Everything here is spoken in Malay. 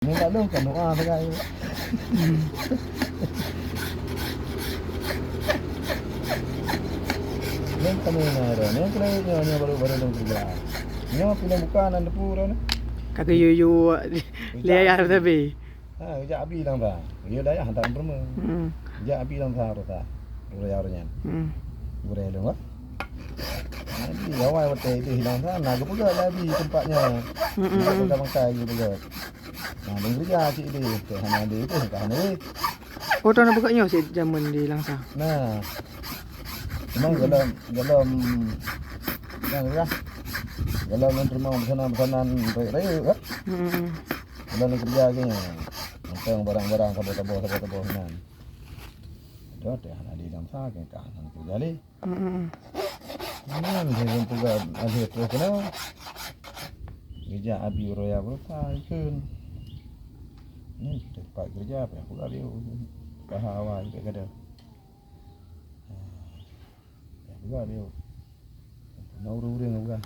Minta dong kan doa sekali. Nên kami na rin. Nên kaya niya baru-baru dong kerja. Niya pinabukaan ang puro na. Kata yuyu liar tapi. Ja abi lang ba. Iyo daya hantar bermu. Ja abi lang sa rota. Uro-uro Gure lang ba? Nanti awal waktu itu hilang sana. Gue juga lagi tempatnya. Tempat bangsa gitu juga. Nah, dia kerja cik dia. Hanya dia itu kan ni. Oh, tu nak bukanya si jamun di Langsa. Nah. Memang dalam yang lah. Dalam menerima pesanan-pesanan raya kan. Dalam kerja gini. Tentang barang-barang sabot-sabot nan. Đó để hana đi làm sao cái cả thằng cứ đi. Nên thì cũng juga ada terus kenapa? Kerja abi roya berapa kan? Ini tempat kerja apa ya? Pula dia kahawa juga kada. Ya juga dia. Nauru dia juga.